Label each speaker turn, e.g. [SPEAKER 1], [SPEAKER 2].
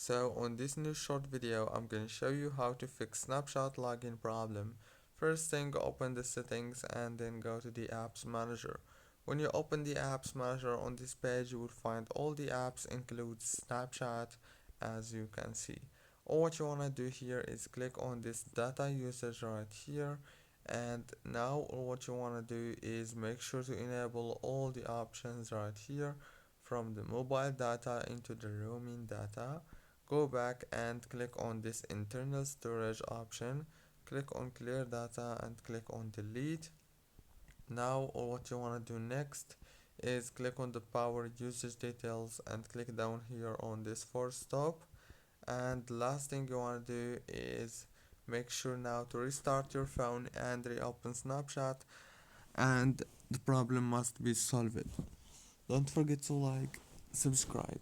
[SPEAKER 1] So on this new short video, I'm going to show you how to fix Snapchat login problem. First thing, open the settings and then go to the apps manager. When you open the apps manager on this page, you will find all the apps includes Snapchat as you can see. All what you want to do here is click on this data usage right here, and now all what you want to do is make sure to enable all the options right here from the mobile data into the roaming data. Go back and click on this internal storage option, click on clear data and click on delete. Now what you want to do next is click on the power usage details and click down here on this force stop. And last thing you want to do is make sure now to restart your phone and reopen Snapchat, and the problem must be solved. Don't forget to like, subscribe.